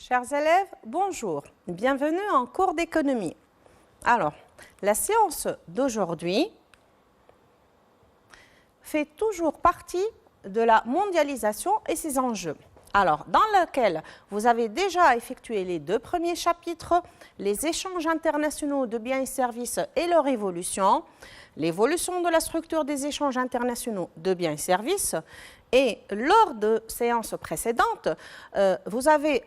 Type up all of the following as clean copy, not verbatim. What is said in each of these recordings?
Chers élèves, bonjour. Bienvenue en cours d'économie. Alors, la séance d'aujourd'hui fait toujours partie de la mondialisation et ses enjeux. Alors, dans lequel vous avez déjà effectué les deux premiers chapitres, les échanges internationaux de biens et services et leur évolution, l'évolution de la structure des échanges internationaux de biens et services. Et lors de séances précédentes, vous avez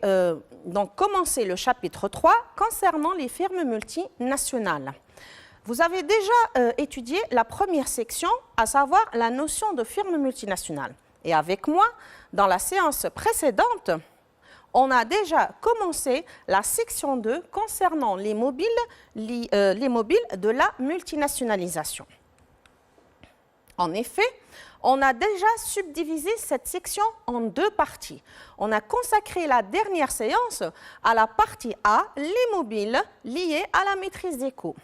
donc commencé le chapitre 3 concernant les firmes multinationales. Vous avez déjà étudié la première section, à savoir la notion de firme multinationale. Et avec moi, dans la séance précédente, on a déjà commencé la section 2 concernant les mobiles de la multinationalisation. En effet, on a déjà subdivisé cette section en deux parties. On a consacré la dernière séance à la partie A, les mobiles liés à la maîtrise des coûts.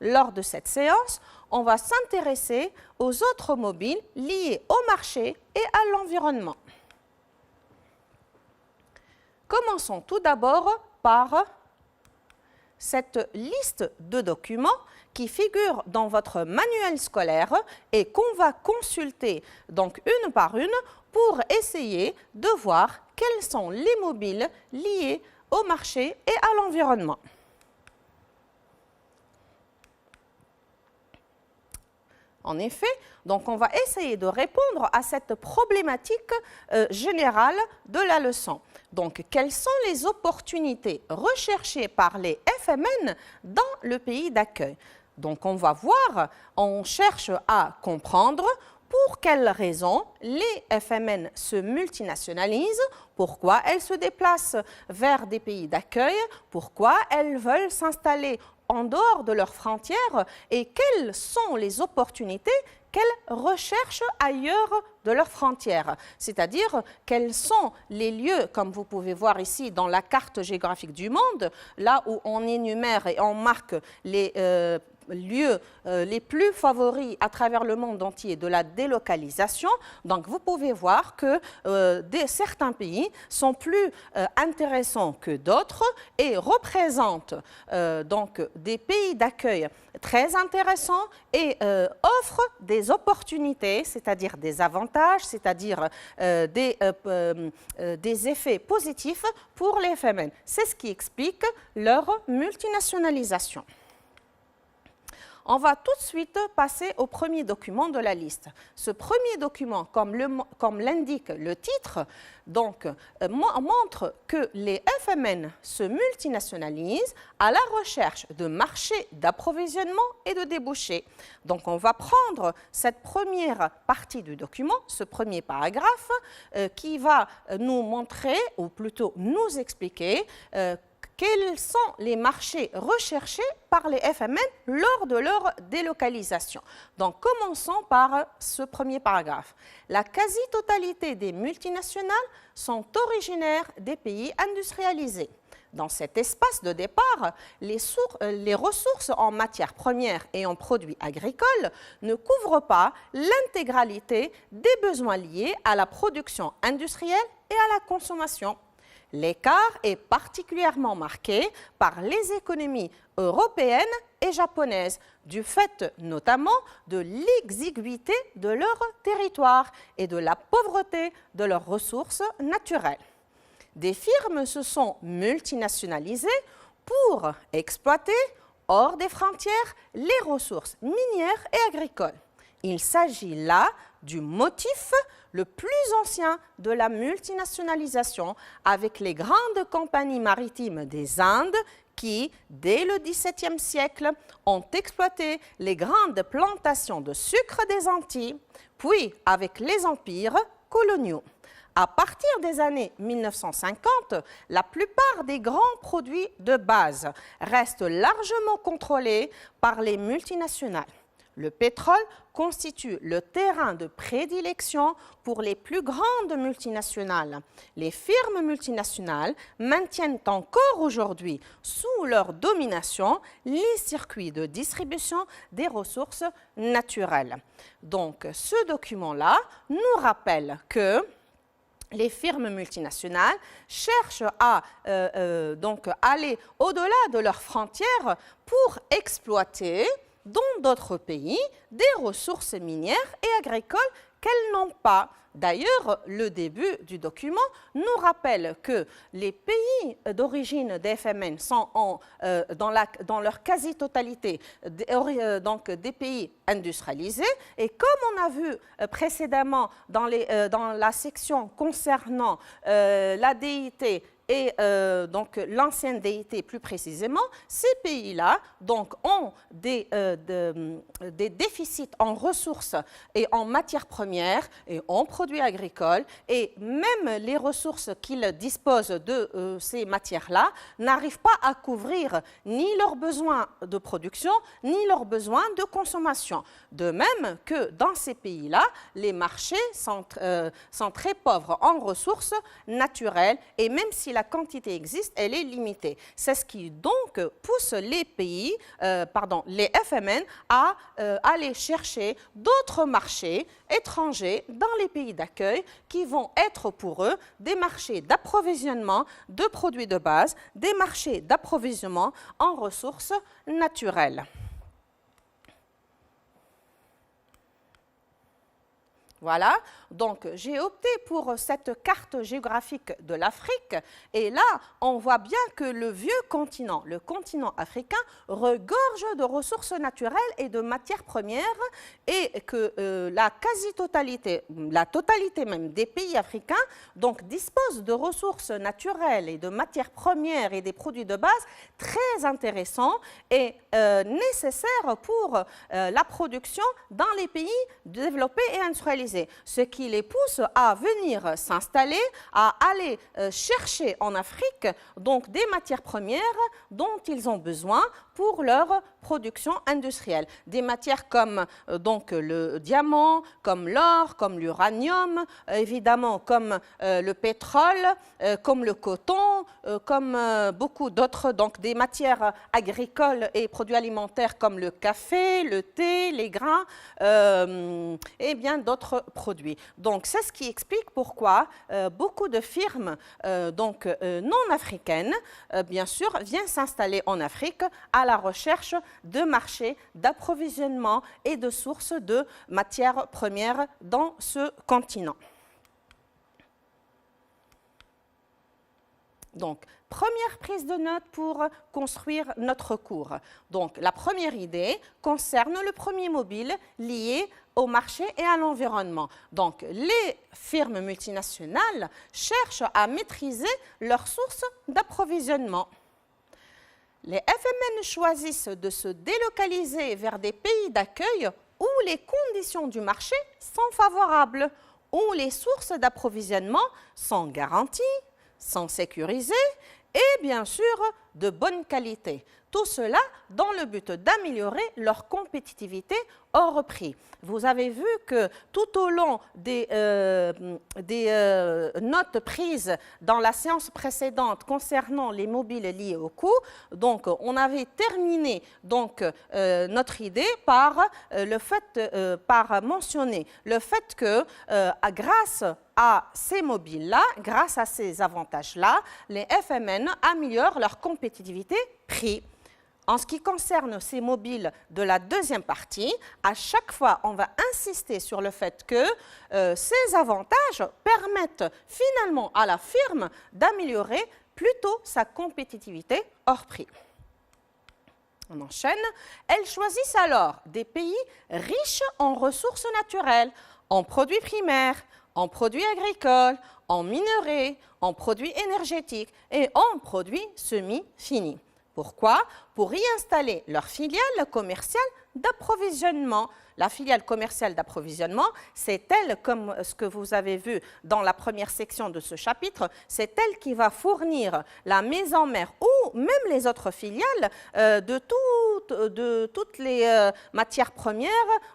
Lors de cette séance, on va s'intéresser aux autres mobiles liés au marché et à l'environnement. Commençons tout d'abord par cette liste de documents qui figure dans votre manuel scolaire et qu'on va consulter donc une par une pour essayer de voir quels sont les mobiles liés au marché et à l'environnement. En effet, donc on va essayer de répondre à cette problématique générale de la leçon. Donc, quelles sont les opportunités recherchées par les FMN dans le pays d'accueil? Donc, on va voir, on cherche à comprendre pour quelles raisons les FMN se multinationalisent, pourquoi elles se déplacent vers des pays d'accueil, pourquoi elles veulent s'installer en dehors de leurs frontières et quelles sont les opportunités qu'elles recherchent ailleurs de leurs frontières. C'est-à-dire, quels sont les lieux, comme vous pouvez voir ici dans la carte géographique du monde, là où on énumère et on marque les lieux les plus favoris à travers le monde entier de la délocalisation. Donc, vous pouvez voir que certains pays sont plus intéressants que d'autres et représentent donc des pays d'accueil très intéressants et offrent des opportunités, c'est-à-dire des avantages, c'est-à-dire des effets positifs pour les FMN. C'est ce qui explique leur multinationalisation. On va tout de suite passer au premier document de la liste. Ce premier document, comme l'indique le titre, donc, montre que les FMN se multinationalisent à la recherche de marchés d'approvisionnement et de débouchés. Donc, on va prendre cette première partie du document, ce premier paragraphe, qui va nous montrer, ou plutôt nous expliquer, quels sont les marchés recherchés par les FMN lors de leur délocalisation. Donc, commençons par ce premier paragraphe. La quasi-totalité des multinationales sont originaires des pays industrialisés. Dans cet espace de départ, les ressources en matières premières et en produits agricoles ne couvrent pas l'intégralité des besoins liés à la production industrielle et à la consommation. L'écart est particulièrement marqué par les économies européennes et japonaises, du fait notamment de l'exiguïté de leur territoire et de la pauvreté de leurs ressources naturelles. Des firmes se sont multinationalisées pour exploiter, hors des frontières, les ressources minières et agricoles. Il s'agit là du motif le plus ancien de la multinationalisation avec les grandes compagnies maritimes des Indes qui, dès le XVIIe siècle, ont exploité les grandes plantations de sucre des Antilles, puis avec les empires coloniaux. À partir des années 1950, la plupart des grands produits de base restent largement contrôlés par les multinationales. Le pétrole constitue le terrain de prédilection pour les plus grandes multinationales. Les firmes multinationales maintiennent encore aujourd'hui sous leur domination les circuits de distribution des ressources naturelles. Donc, ce document-là nous rappelle que les firmes multinationales cherchent à donc aller au-delà de leurs frontières pour exploiter dans d'autres pays des ressources minières et agricoles qu'elles n'ont pas. D'ailleurs, le début du document nous rappelle que les pays d'origine des FMN sont dans leur quasi-totalité donc des pays industrialisés. Et comme on a vu précédemment dans la section concernant la DIT et donc l'ancienne DIT plus précisément, ces pays-là donc ont des déficits en ressources et en matières premières et en produits agricoles, et même les ressources qu'ils disposent de ces matières-là n'arrivent pas à couvrir ni leurs besoins de production ni leurs besoins de consommation. De même que dans ces pays-là, les marchés sont très pauvres en ressources naturelles, et même si la quantité existe, elle est limitée. C'est ce qui donc pousse les pays, les FMN à aller chercher d'autres marchés étrangers dans les pays d'accueil qui vont être pour eux des marchés d'approvisionnement de produits de base, des marchés d'approvisionnement en ressources naturelles. Voilà, donc j'ai opté pour cette carte géographique de l'Afrique, et là, on voit bien que le vieux continent, le continent africain, regorge de ressources naturelles et de matières premières, et que la quasi-totalité, la totalité même des pays africains, donc disposent de ressources naturelles et de matières premières et des produits de base très intéressants et nécessaires pour la production dans les pays développés et industrialisés. Ce qui les pousse à venir s'installer, à aller chercher en Afrique donc des matières premières dont ils ont besoin pour leur production industrielle. Des matières comme donc le diamant, comme l'or, comme l'uranium, évidemment comme le pétrole, comme le coton, comme beaucoup d'autres, donc des matières agricoles et produits alimentaires comme le café, le thé, les grains et bien d'autres produits. Donc c'est ce qui explique pourquoi beaucoup de firmes donc non africaines, bien sûr, viennent s'installer en Afrique à la recherche de marchés, d'approvisionnement et de sources de matières premières dans ce continent. Donc, première prise de notes pour construire notre cours. Donc, la première idée concerne le premier mobile lié au marché et à l'environnement. Donc, les firmes multinationales cherchent à maîtriser leurs sources d'approvisionnement. Les FMN choisissent de se délocaliser vers des pays d'accueil où les conditions du marché sont favorables, où les sources d'approvisionnement sont garanties, sont sécurisées et bien sûr de bonne qualité. Tout cela dans le but d'améliorer leur compétitivité hors prix. Vous avez vu que tout au long des notes prises dans la séance précédente concernant les mobiles liés au coût, donc on avait terminé donc, notre idée par par mentionner le fait que grâce à ces mobiles-là, grâce à ces avantages-là, les FMN améliorent leur compétitivité prix. En ce qui concerne ces mobiles de la deuxième partie, à chaque fois, on va insister sur le fait que ces avantages permettent finalement à la firme d'améliorer plutôt sa compétitivité hors prix. On enchaîne. Elles choisissent alors des pays riches en ressources naturelles, en produits primaires, en produits agricoles, en minerais, en produits énergétiques et en produits semi-finis. Pourquoi? Pour y installer leur filiale commerciale d'approvisionnement. La filiale commerciale d'approvisionnement, c'est elle, comme ce que vous avez vu dans la première section de ce chapitre, c'est elle qui va fournir la maison mère ou même les autres filiales de toutes les matières premières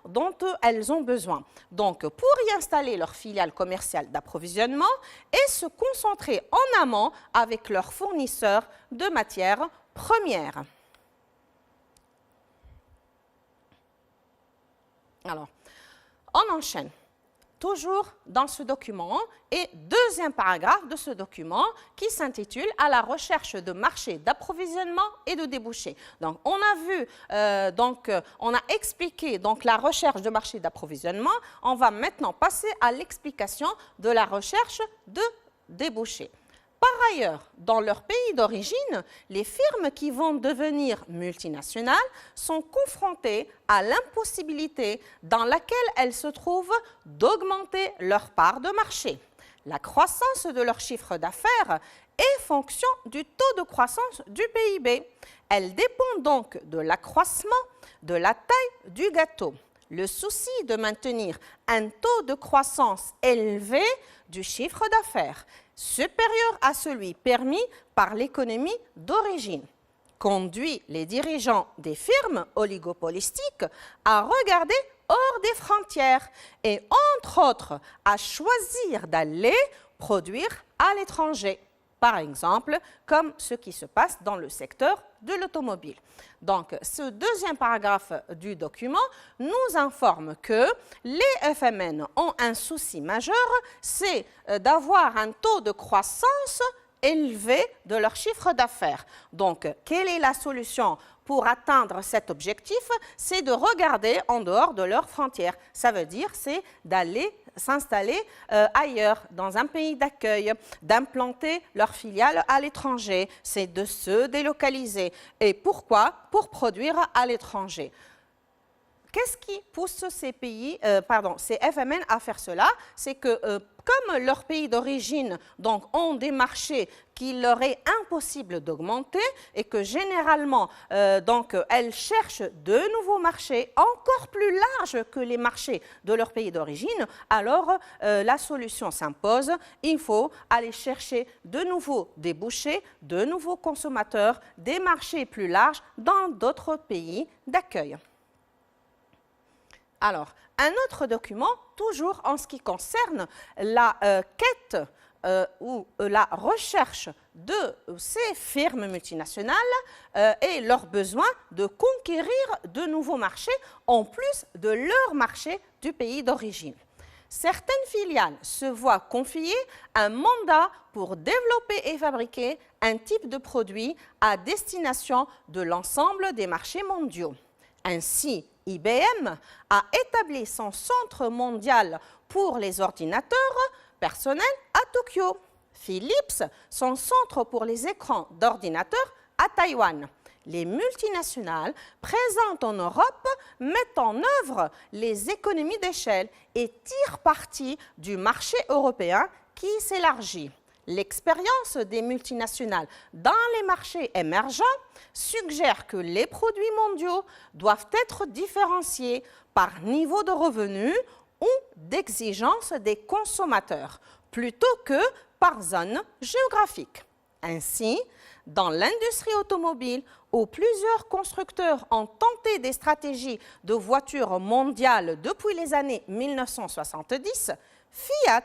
dont elles ont besoin. Donc, pour y installer leur filiale commerciale d'approvisionnement et se concentrer en amont avec leurs fournisseurs de matières premières. Alors, on enchaîne. toujours dans ce document, et deuxième paragraphe de ce document qui s'intitule « À la recherche de marchés d'approvisionnement et de débouchés ». Donc, on a vu, on a expliqué donc, la recherche de marchés d'approvisionnement. On va maintenant passer à l'explication de la recherche de débouchés. Par ailleurs, dans leur pays d'origine, les firmes qui vont devenir multinationales sont confrontées à l'impossibilité dans laquelle elles se trouvent d'augmenter leur part de marché. La croissance de leur chiffre d'affaires est fonction du taux de croissance du PIB. Elle dépend donc de l'accroissement de la taille du gâteau. Le souci de maintenir un taux de croissance élevé du chiffre d'affaires, supérieur à celui permis par l'économie d'origine, conduit les dirigeants des firmes oligopolistiques à regarder hors des frontières et, entre autres, à choisir d'aller produire à l'étranger. Par exemple, comme ce qui se passe dans le secteur de l'automobile. Donc, ce deuxième paragraphe du document nous informe que les FMN ont un souci majeur, c'est d'avoir un taux de croissance élevé de leur chiffre d'affaires. Donc, quelle est la solution pour atteindre cet objectif? C'est de regarder en dehors de leurs frontières. Ça veut dire, c'est d'aller s'installer ailleurs, dans un pays d'accueil, d'implanter leur filiale à l'étranger, c'est de se délocaliser. Et pourquoi? Pour produire à l'étranger. Qu'est-ce qui pousse ces FMN à faire cela? C'est que comme leurs pays d'origine ont des marchés qu'il leur est impossible d'augmenter et que généralement elles cherchent de nouveaux marchés encore plus larges que les marchés de leur pays d'origine, alors la solution s'impose. Il faut aller chercher de nouveaux débouchés, de nouveaux consommateurs, des marchés plus larges dans d'autres pays d'accueil. Alors, un autre document, toujours en ce qui concerne la quête ou la recherche de ces firmes multinationales et leur besoin de conquérir de nouveaux marchés en plus de leur marché du pays d'origine. Certaines filiales se voient confier un mandat pour développer et fabriquer un type de produit à destination de l'ensemble des marchés mondiaux. Ainsi, IBM a établi son centre mondial pour les ordinateurs personnels à Tokyo. Philips, son centre pour les écrans d'ordinateurs à Taïwan. Les multinationales présentes en Europe mettent en œuvre les économies d'échelle et tirent parti du marché européen qui s'élargit. L'expérience des multinationales dans les marchés émergents suggère que les produits mondiaux doivent être différenciés par niveau de revenus ou d'exigence des consommateurs, plutôt que par zone géographique. Ainsi, dans l'industrie automobile, où plusieurs constructeurs ont tenté des stratégies de voitures mondiales depuis les années 1970, Fiat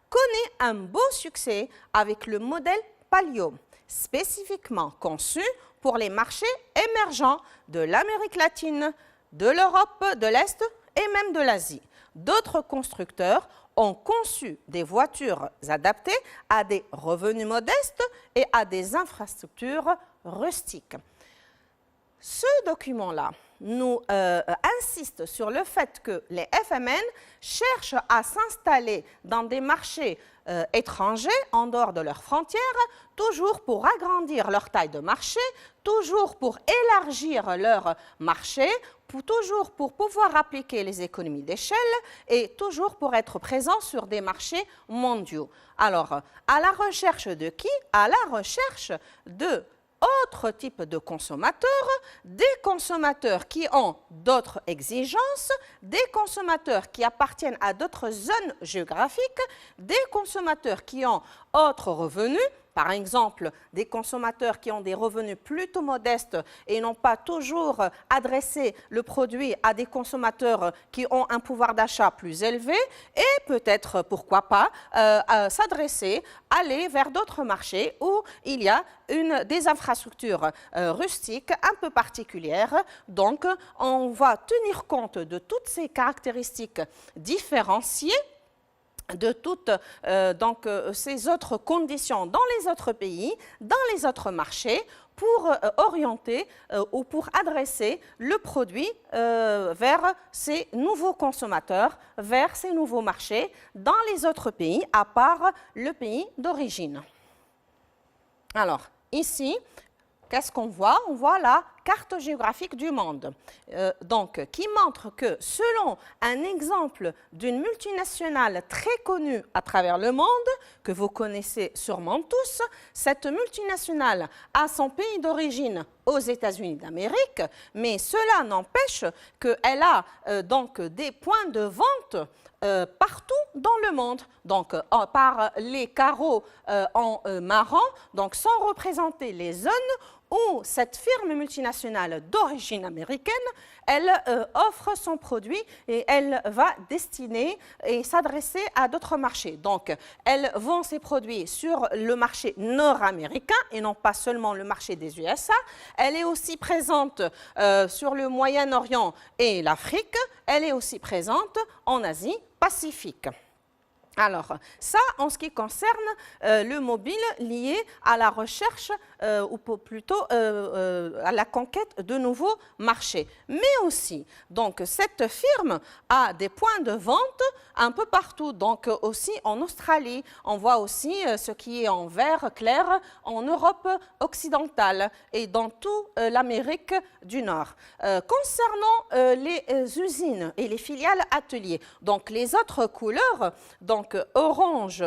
connaît un beau succès avec le modèle Palio, spécifiquement conçu pour les marchés émergents de l'Amérique latine, de l'Europe de l'Est et même de l'Asie. D'autres constructeurs ont conçu des voitures adaptées à des revenus modestes et à des infrastructures rustiques. Ce document-là nous insiste sur le fait que les FMN cherchent à s'installer dans des marchés étrangers en dehors de leurs frontières, toujours pour agrandir leur taille de marché, toujours pour élargir leur marché, toujours pour pouvoir appliquer les économies d'échelle et toujours pour être présents sur des marchés mondiaux. Alors, à la recherche de qui? À la recherche de autres types de consommateurs, des consommateurs qui ont d'autres exigences, des consommateurs qui appartiennent à d'autres zones géographiques, des consommateurs qui ont autres revenus, par exemple des consommateurs qui ont des revenus plutôt modestes et n'ont pas toujours adressé le produit à des consommateurs qui ont un pouvoir d'achat plus élevé et peut-être, pourquoi pas, s'adresser, aller vers d'autres marchés où il y a des infrastructures rustiques un peu particulières. Donc, on va tenir compte de toutes ces caractéristiques différenciées de toutes ces autres conditions dans les autres pays, dans les autres marchés, pour orienter ou pour adresser le produit vers ces nouveaux consommateurs, vers ces nouveaux marchés dans les autres pays, à part le pays d'origine. Alors, ici, qu'est-ce qu'on voit? On voit la carte géographique du monde, qui montre que selon un exemple d'une multinationale très connue à travers le monde, que vous connaissez sûrement tous, cette multinationale a son pays d'origine aux États-Unis d'Amérique, mais cela n'empêche qu'elle a des points de vente partout dans le monde, par les carreaux en marron, sans représenter les zones où cette firme multinationale d'origine américaine, elle offre son produit et elle va destiner et s'adresser à d'autres marchés. Donc, elle vend ses produits sur le marché nord-américain et non pas seulement le marché des USA. Elle est aussi présente sur le Moyen-Orient et l'Afrique. Elle est aussi présente en Asie Pacifique. Alors, ça, en ce qui concerne le mobile lié à la recherche ou plutôt à la conquête de nouveaux marchés. Mais aussi, cette firme a des points de vente un peu partout, aussi en Australie. On voit aussi ce qui est en vert clair en Europe occidentale et dans toute l'Amérique du Nord. Concernant les usines et les filiales ateliers, les autres couleurs, orange,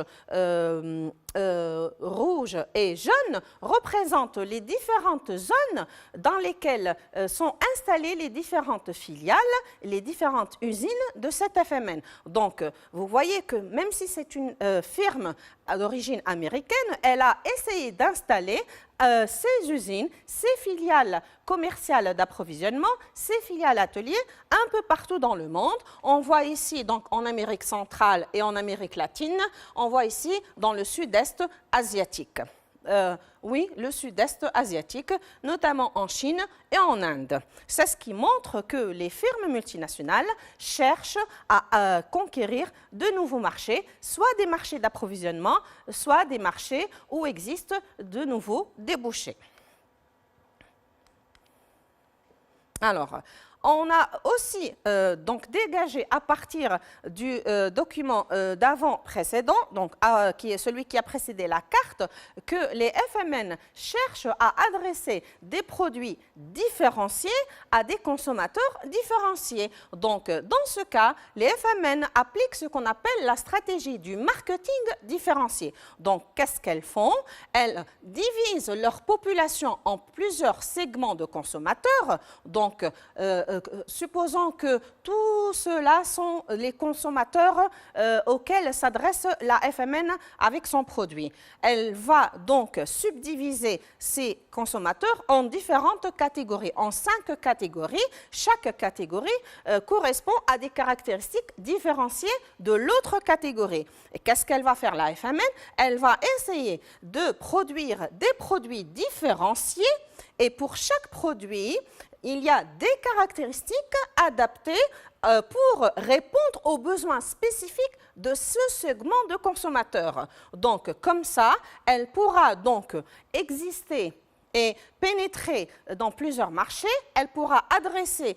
rouge et jaune représentent les différentes zones dans lesquelles sont installées les différentes filiales, les différentes usines de cette FMN. Donc, vous voyez que même si c'est une firme d'origine américaine, elle a essayé d'installer ces usines, ces filiales commerciales d'approvisionnement, ces filiales ateliers un peu partout dans le monde. On voit ici en Amérique centrale et en Amérique latine, on voit ici dans le sud-est asiatique. Oui, le sud-est asiatique, notamment en Chine et en Inde. C'est ce qui montre que les firmes multinationales cherchent à conquérir de nouveaux marchés, soit des marchés d'approvisionnement, soit des marchés où existent de nouveaux débouchés. Alors, on a aussi dégagé à partir du document d'avant précédent, qui est celui qui a précédé la carte, que les FMN cherchent à adresser des produits différenciés à des consommateurs différenciés. Donc, dans ce cas, les FMN appliquent ce qu'on appelle la stratégie du marketing différencié. Donc, qu'est-ce qu'elles font? Elles divisent leur population en plusieurs segments de consommateurs. Donc, supposons que tous ceux-là sont les consommateurs auxquels s'adresse la FMN avec son produit. Elle va donc subdiviser ces consommateurs en différentes catégories, en 5 catégories. Chaque catégorie correspond à des caractéristiques différenciées de l'autre catégorie. Et qu'est-ce qu'elle va faire, la FMN? Elle va essayer de produire des produits différenciés et pour chaque produit, il y a des caractéristiques adaptées pour répondre aux besoins spécifiques de ce segment de consommateurs. Donc, comme ça, elle pourra donc exister et pénétrer dans plusieurs marchés. Elle pourra adresser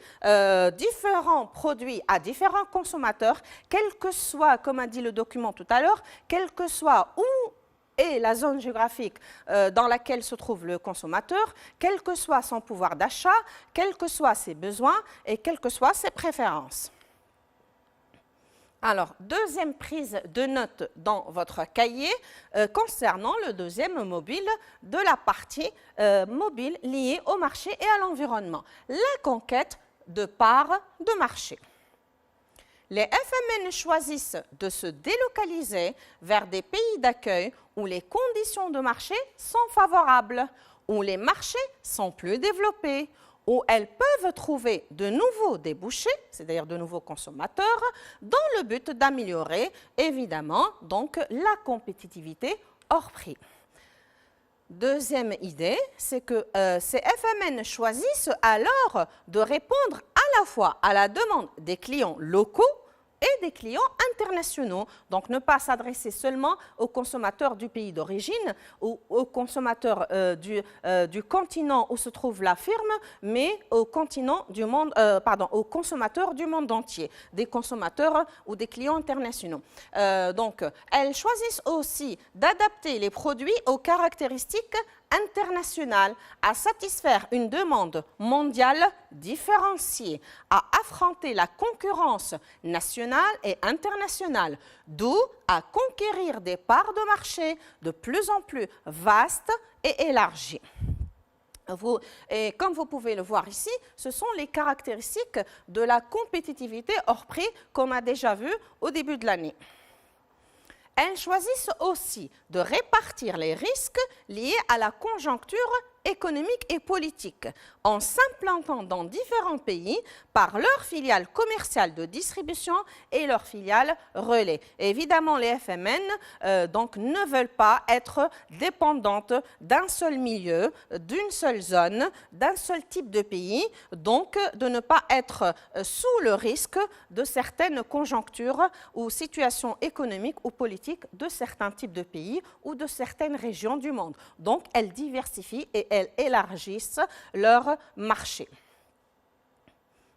différents produits à différents consommateurs, quel que soit, comme a dit le document tout à l'heure, quel que soit où et la zone géographique dans laquelle se trouve le consommateur, quel que soit son pouvoir d'achat, quels que soient ses besoins et quelles que soient ses préférences. Alors, deuxième prise de notes dans votre cahier concernant le deuxième mobile de la partie mobile liée au marché et à l'environnement, la conquête de parts de marché. Les FMN choisissent de se délocaliser vers des pays d'accueil où les conditions de marché sont favorables, où les marchés sont plus développés, où elles peuvent trouver de nouveaux débouchés, c'est-à-dire de nouveaux consommateurs, dans le but d'améliorer évidemment la compétitivité hors prix. Deuxième idée, c'est que ces FMN choisissent alors de répondre à la fois à la demande des clients locaux et des clients internationaux. Donc, ne pas s'adresser seulement aux consommateurs du pays d'origine ou aux consommateurs du continent où se trouve la firme, mais aux consommateurs du monde entier, des consommateurs ou des clients internationaux. Donc, elles choisissent aussi d'adapter les produits aux caractéristiques internationales, à satisfaire une demande mondiale différenciée, à affronter la concurrence nationale et internationale, d'où à conquérir des parts de marché de plus en plus vastes et élargies. Et comme vous pouvez le voir ici, ce sont les caractéristiques de la compétitivité hors prix qu'on a déjà vu au début de l'année. Elles choisissent aussi de répartir les risques liés à la conjoncture économique et politique en s'implantant dans différents pays par leurs filiales commerciales de distribution et leurs filiales relais. Et évidemment, les FMN donc, ne veulent pas être dépendantes d'un seul milieu, d'une seule zone, d'un seul type de pays, donc de ne pas être sous le risque de certaines conjonctures ou situations économiques ou politiques de certains types de pays ou de certaines régions du monde. Donc, elles diversifient et elles élargissent leur marché.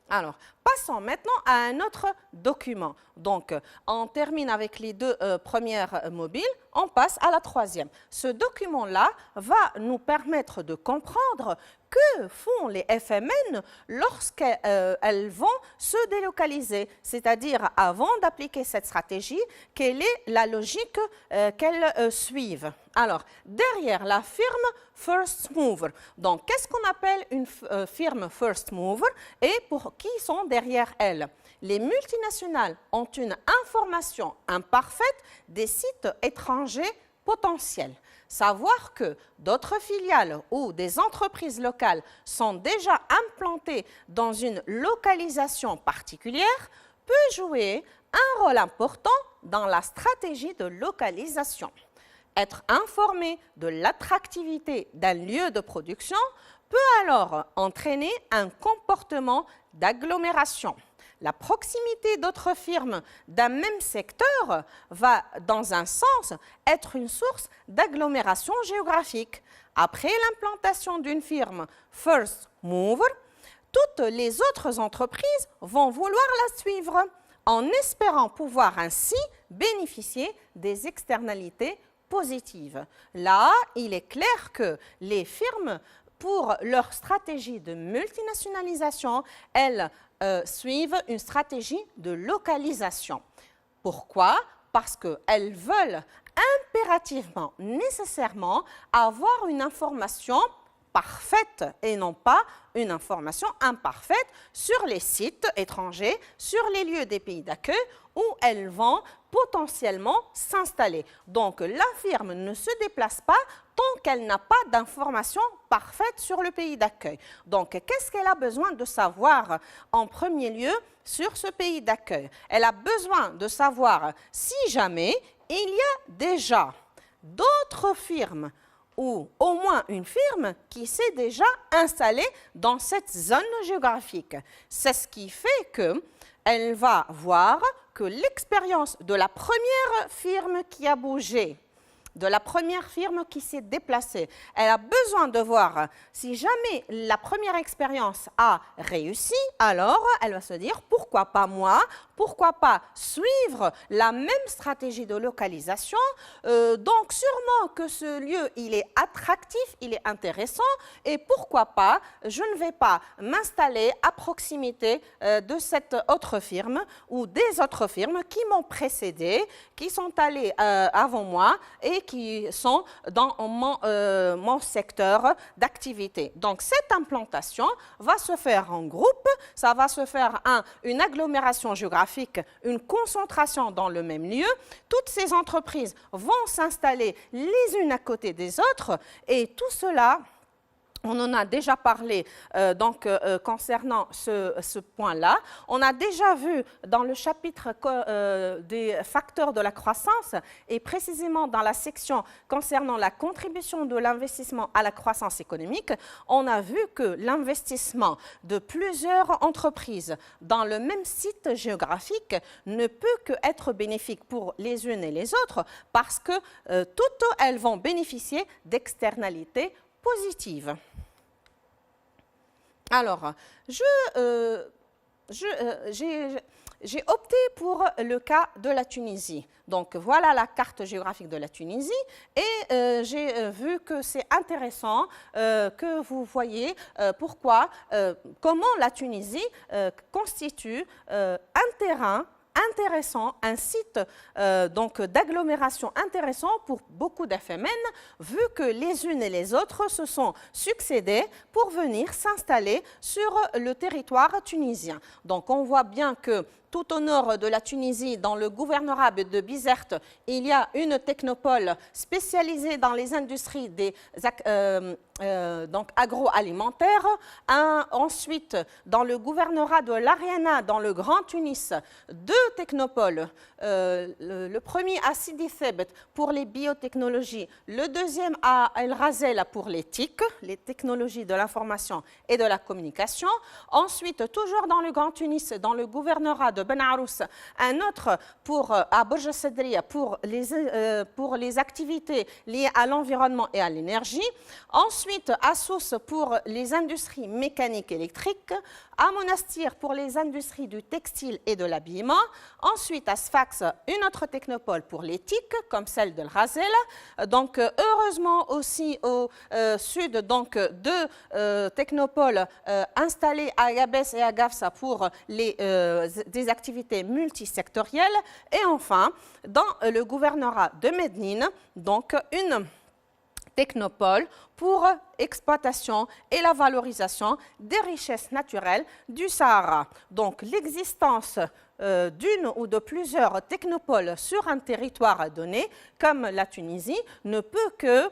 Alors, passons maintenant à un autre document. Donc, on termine avec les deux premières mobiles, on passe à la troisième. Ce document-là va nous permettre de comprendre que font les FMN lorsqu'elles vont se délocaliser, c'est-à-dire avant d'appliquer cette stratégie, quelle est la logique qu'elles suivent. Alors, derrière la firme First Mover, donc qu'est-ce qu'on appelle une firme First Mover et pour qui sont derrière elle? Les multinationales ont une information imparfaite des sites étrangers potentiels. Savoir que d'autres filiales ou des entreprises locales sont déjà implantées dans une localisation particulière peut jouer un rôle important dans la stratégie de localisation. Être informé de l'attractivité d'un lieu de production peut alors entraîner un comportement d'agglomération. La proximité d'autres firmes d'un même secteur va, dans un sens, être une source d'agglomération géographique. Après l'implantation d'une firme First Mover, toutes les autres entreprises vont vouloir la suivre, en espérant pouvoir ainsi bénéficier des externalités positives. Là, il est clair que les firmes, pour leur stratégie de multinationalisation, elles suivent une stratégie de localisation. Pourquoi? Parce qu'elles veulent impérativement, nécessairement, avoir une information parfaite et non pas une information imparfaite sur les sites étrangers, sur les lieux des pays d'accueil où elles vont potentiellement s'installer. Donc, la firme ne se déplace pas tant qu'elle n'a pas d'informations parfaites sur le pays d'accueil. Donc, qu'est-ce qu'elle a besoin de savoir en premier lieu sur ce pays d'accueil? Elle a besoin de savoir si jamais il y a déjà d'autres firmes ou au moins une firme qui s'est déjà installée dans cette zone géographique. C'est ce qui fait qu'elle va voir que l'expérience de la première firme qui a bougé, de la première firme qui s'est déplacée, elle a besoin de voir si jamais la première expérience a réussi, alors elle va se dire pourquoi pas moi, pourquoi pas suivre la même stratégie de localisation. Donc sûrement que ce lieu il est attractif, il est intéressant et pourquoi pas je ne vais pas m'installer à proximité de cette autre firme ou des autres firmes qui m'ont précédé, qui sont allées avant moi et qui sont dans mon secteur d'activité. Donc, cette implantation va se faire en groupe, ça va se faire une agglomération géographique, une concentration dans le même lieu. Toutes ces entreprises vont s'installer les unes à côté des autres et tout cela On en a déjà parlé concernant ce point-là. On a déjà vu dans le chapitre des facteurs de la croissance et précisément dans la section concernant la contribution de l'investissement à la croissance économique, on a vu que l'investissement de plusieurs entreprises dans le même site géographique ne peut qu'être bénéfique pour les unes et les autres parce que toutes elles vont bénéficier d'externalités positives. Alors, j'ai opté pour le cas de la Tunisie. Donc, voilà la carte géographique de la Tunisie et j'ai vu que c'est intéressant que vous voyez comment la Tunisie constitue un terrain intéressant, un site d'agglomération intéressant pour beaucoup d'FMN, vu que les unes et les autres se sont succédées pour venir s'installer sur le territoire tunisien. Donc on voit bien que tout au nord de la Tunisie, dans le gouvernorat de Bizerte, il y a une technopole spécialisée dans les industries agroalimentaires. Ensuite, dans le gouvernorat de l'Ariana, dans le Grand Tunis, 2 technopoles. Le premier à Sidi Thebet pour les biotechnologies, le deuxième à El Razel pour les TIC, les technologies de l'information et de la communication. Ensuite, toujours dans le Grand Tunis, dans le gouvernorat de Ben Arous, un autre à Borj Sedria pour les activités liées à l'environnement et à l'énergie. Ensuite, à Sousse pour les industries mécaniques électriques. À Monastir pour les industries du textile et de l'habillement. Ensuite, à Sfax, une autre technopole pour les TIC, comme celle de Razel. Donc, heureusement aussi au sud, 2 technopoles installés à Yabès et à Gafsa pour des activités multisectorielles. Et enfin, dans le gouvernorat de Médine, donc une technopole pour exploitation et la valorisation des richesses naturelles du Sahara. Donc l'existence d'une ou de plusieurs technopoles sur un territoire donné, comme la Tunisie, ne peut que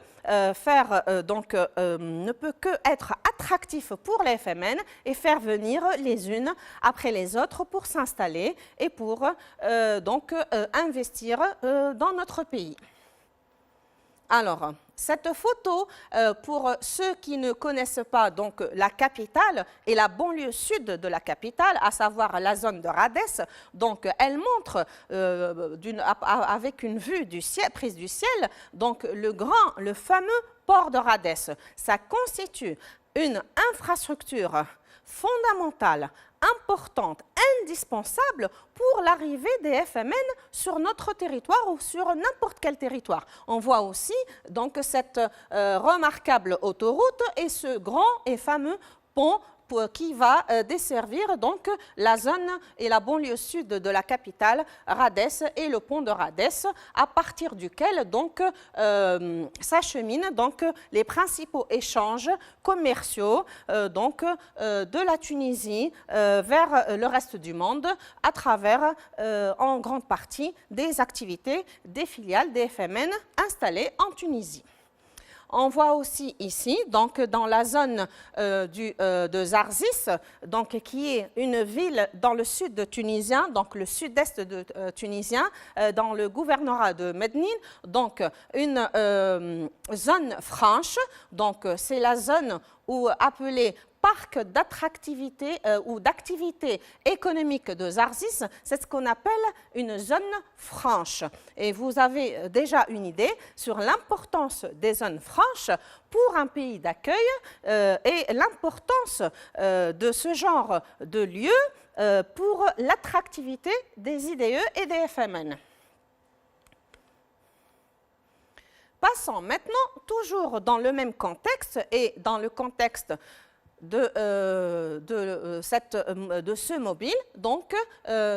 être attractif pour les FMN et faire venir les unes après les autres pour s'installer et pour investir dans notre pays. Alors, cette photo, pour ceux qui ne connaissent pas donc, la capitale et la banlieue sud de la capitale, à savoir la zone de Radès, donc elle montre avec une vue du ciel, prise du ciel, donc le fameux port de Radès. Ça constitue une infrastructure fondamentale, importante, indispensable pour l'arrivée des FMN sur notre territoire ou sur n'importe quel territoire. On voit aussi donc cette remarquable autoroute et ce grand et fameux pont qui va desservir donc la zone et la banlieue sud de la capitale, Radès, et le pont de Radès, à partir duquel donc s'acheminent donc les principaux échanges commerciaux de la Tunisie vers le reste du monde, à travers en grande partie des activités des filiales des FMN installées en Tunisie. On voit aussi ici, donc, dans la zone de Zarzis, donc, qui est une ville dans le sud tunisien, donc le sud-est tunisien, dans le gouvernorat de Médine, donc une zone franche, donc c'est la zone appelée parc d'attractivité ou d'activité économique de Zarzis, c'est ce qu'on appelle une zone franche. Et vous avez déjà une idée sur l'importance des zones franches pour un pays d'accueil et l'importance de ce genre de lieu pour l'attractivité des IDE et des FMN. Passons maintenant, toujours dans le même contexte et dans le contexte de ce mobile, donc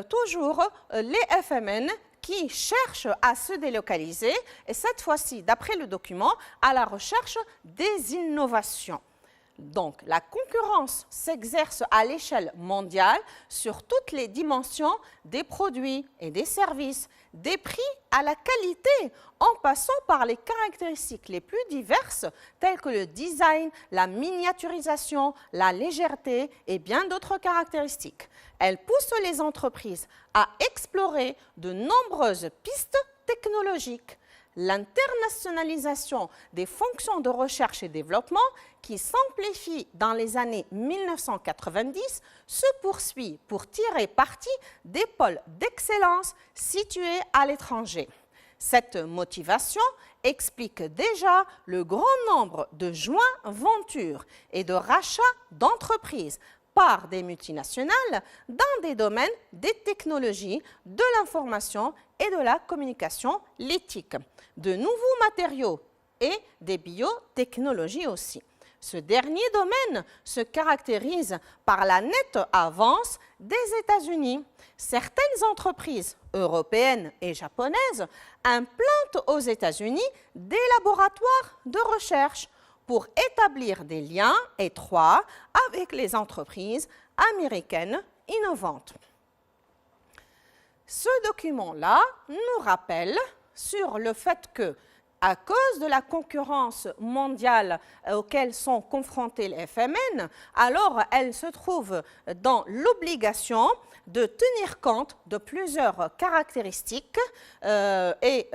toujours les FMN qui cherchent à se délocaliser, et cette fois-ci, d'après le document, à la recherche des innovations. Donc, la concurrence s'exerce à l'échelle mondiale sur toutes les dimensions des produits et des services, des prix à la qualité, en passant par les caractéristiques les plus diverses, telles que le design, la miniaturisation, la légèreté et bien d'autres caractéristiques. Elle pousse les entreprises à explorer de nombreuses pistes technologiques. L'internationalisation des fonctions de recherche et développement, qui s'amplifie dans les années 1990, se poursuit pour tirer parti des pôles d'excellence situés à l'étranger. Cette motivation explique déjà le grand nombre de joint-ventures et de rachats d'entreprises par des multinationales dans des domaines des technologies, de l'information et de la communication, l'éthique, de nouveaux matériaux et des biotechnologies aussi. Ce dernier domaine se caractérise par la nette avance des États-Unis. Certaines entreprises européennes et japonaises implantent aux États-Unis des laboratoires de recherche pour établir des liens étroits avec les entreprises américaines innovantes. Ce document-là nous rappelle sur le fait que, à cause de la concurrence mondiale auquel sont confrontées les FMN, alors elles se trouvent dans l'obligation de tenir compte de plusieurs caractéristiques et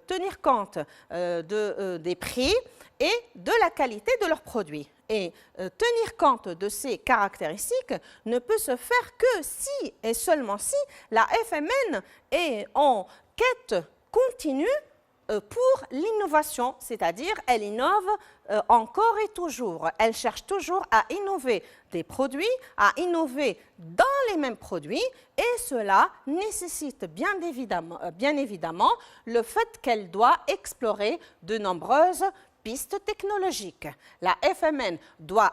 tenir compte des prix et de la qualité de leurs produits. Et tenir compte de ces caractéristiques ne peut se faire que si et seulement si la FMN est en quête continue pour l'innovation, c'est-à-dire elle innove encore et toujours. Elle cherche toujours à innover des produits, à innover dans les mêmes produits, et cela nécessite bien évidemment le fait qu'elle doit explorer de nombreuses pistes technologiques. La FMN doit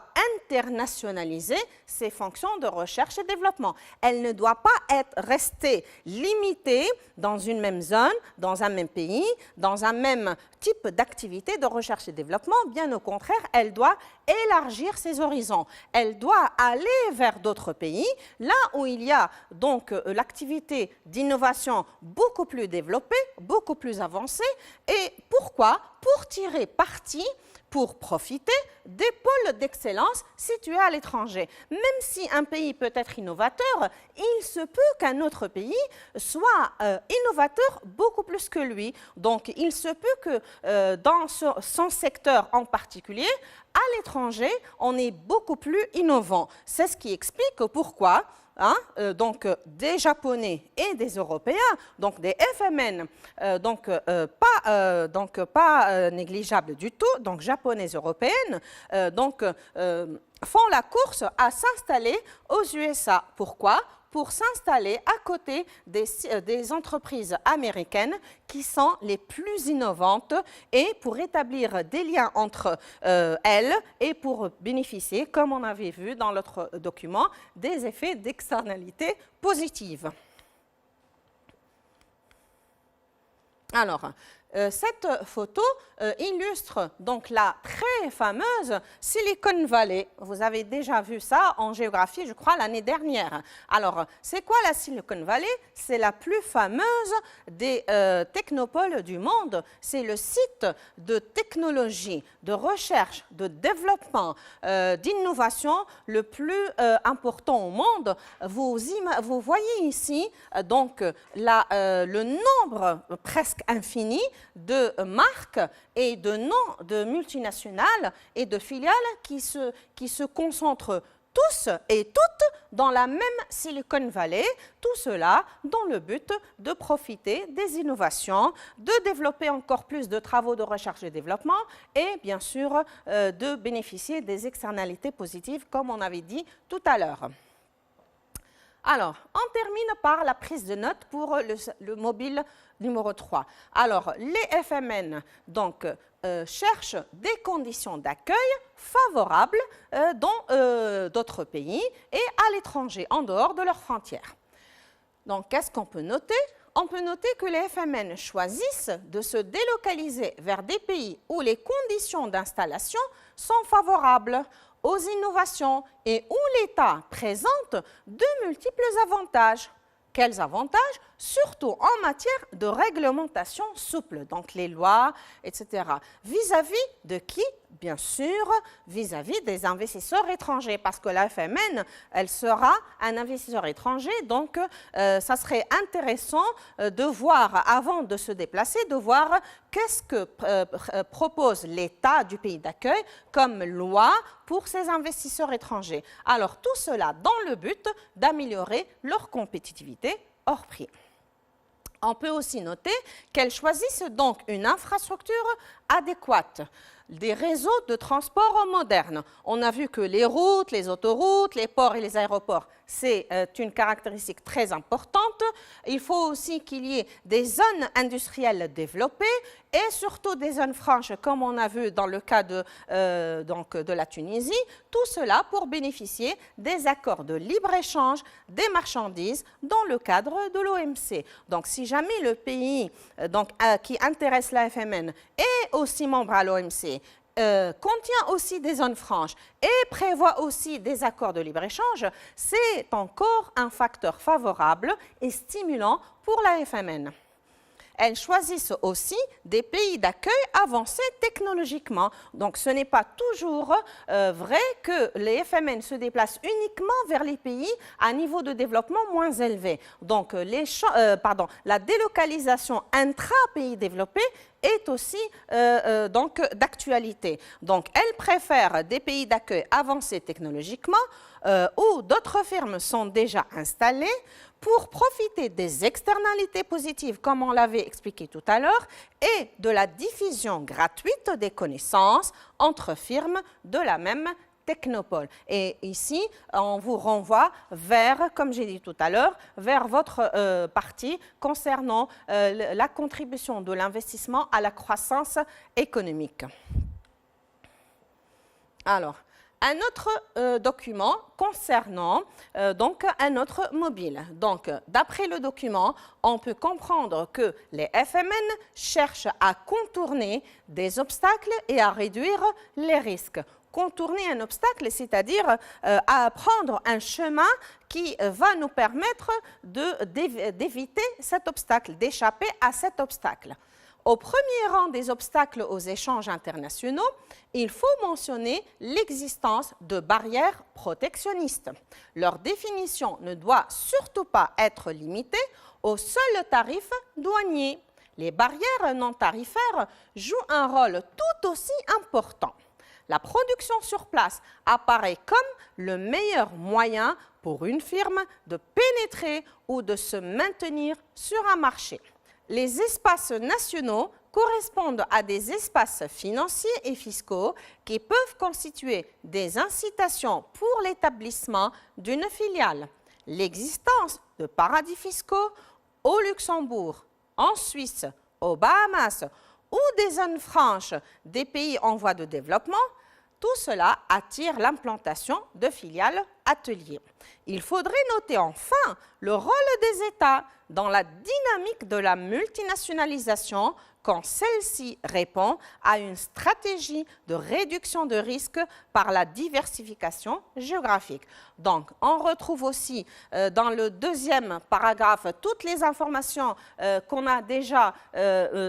internationaliser ses fonctions de recherche et développement. Elle ne doit pas rester limitée dans une même zone, dans un même pays, dans un même type d'activité de recherche et développement. Bien au contraire, elle doit élargir ses horizons. Elle doit aller vers d'autres pays, là où il y a donc l'activité d'innovation beaucoup plus développée, beaucoup plus avancée. Et pourquoi? Pour tirer parti, pour profiter des pôles d'excellence situés à l'étranger. Même si un pays peut être innovateur, il se peut qu'un autre pays soit innovateur beaucoup plus que lui. Donc, il se peut que dans son secteur en particulier, à l'étranger, on est beaucoup plus innovant. C'est ce qui explique pourquoi donc des Japonais et des Européens, donc des FMN, pas négligeables du tout, donc japonaises, européennes, font la course à s'installer aux USA. Pourquoi? Pour s'installer à côté des entreprises américaines qui sont les plus innovantes et pour établir des liens entre elles et pour bénéficier, comme on avait vu dans l'autre document, des effets d'externalité positive. Alors, cette photo illustre donc la très fameuse Silicon Valley. Vous avez déjà vu ça en géographie, je crois, l'année dernière. Alors, c'est quoi la Silicon Valley? C'est la plus fameuse des technopoles du monde. C'est le site de technologie, de recherche, de développement, d'innovation le plus important au monde. Vous voyez ici donc le nombre presque infini de marques et de noms de multinationales et de filiales qui se concentrent tous et toutes dans la même Silicon Valley, tout cela dans le but de profiter des innovations, de développer encore plus de travaux de recherche et développement et bien sûr de bénéficier des externalités positives comme on avait dit tout à l'heure. Alors, on termine par la prise de notes pour le mobile numéro 3. Alors, les FMN donc, cherchent des conditions d'accueil favorables dans d'autres pays et à l'étranger, en dehors de leurs frontières. Donc, qu'est-ce qu'on peut noter? On peut noter que les FMN choisissent de se délocaliser vers des pays où les conditions d'installation sont favorables. aux innovations et où l'État présente de multiples avantages. Quels avantages? Surtout en matière de réglementation souple, donc les lois, etc. Vis-à-vis de qui? Bien sûr, vis-à-vis des investisseurs étrangers, parce que la FMN, elle sera un investisseur étranger, donc ça serait intéressant de voir, avant de se déplacer, de voir qu'est-ce que propose l'État du pays d'accueil comme loi pour ces investisseurs étrangers. Alors tout cela dans le but d'améliorer leur compétitivité hors prix. On peut aussi noter qu'elles choisissent donc une infrastructure adéquate, des réseaux de transport modernes. On a vu que les routes, les autoroutes, les ports et les aéroports, c'est une caractéristique très importante. Il faut aussi qu'il y ait des zones industrielles développées et surtout des zones franches, comme on a vu dans le cas de la Tunisie. Tout cela pour bénéficier des accords de libre-échange des marchandises dans le cadre de l'OMC. Donc, si jamais le pays qui intéresse la FMN est aussi membre à l'OMC, contient aussi des zones franches et prévoit aussi des accords de libre-échange, c'est encore un facteur favorable et stimulant pour la FMN. Elles choisissent aussi des pays d'accueil avancés technologiquement. Donc, ce n'est pas toujours vrai que les FMN se déplacent uniquement vers les pays à niveau de développement moins élevé. Donc, la délocalisation intra-pays développés est aussi d'actualité. Donc, elles préfèrent des pays d'accueil avancés technologiquement où d'autres firmes sont déjà installées pour profiter des externalités positives, comme on l'avait expliqué tout à l'heure, et de la diffusion gratuite des connaissances entre firmes de la même technopole. Et ici, on vous renvoie vers, comme j'ai dit tout à l'heure, vers votre partie concernant la contribution de l'investissement à la croissance économique. Alors, un autre document concernant un autre mobile. Donc, d'après le document, on peut comprendre que les FMN cherchent à contourner des obstacles et à réduire les risques. Contourner un obstacle, c'est-à-dire à prendre un chemin qui va nous permettre d'éviter cet obstacle, d'échapper à cet obstacle. Au premier rang des obstacles aux échanges internationaux, il faut mentionner l'existence de barrières protectionnistes. Leur définition ne doit surtout pas être limitée aux seuls tarifs douaniers. Les barrières non tarifaires jouent un rôle tout aussi important. La production sur place apparaît comme le meilleur moyen pour une firme de pénétrer ou de se maintenir sur un marché. Les espaces nationaux correspondent à des espaces financiers et fiscaux qui peuvent constituer des incitations pour l'établissement d'une filiale. L'existence de paradis fiscaux au Luxembourg, en Suisse, aux Bahamas ou des zones franches des pays en voie de développement, tout cela attire l'implantation de filiales ateliers. Il faudrait noter enfin le rôle des États dans la dynamique de la multinationalisation quand celle-ci répond à une stratégie de réduction de risque par la diversification géographique. Donc, on retrouve aussi dans le deuxième paragraphe toutes les informations qu'on a déjà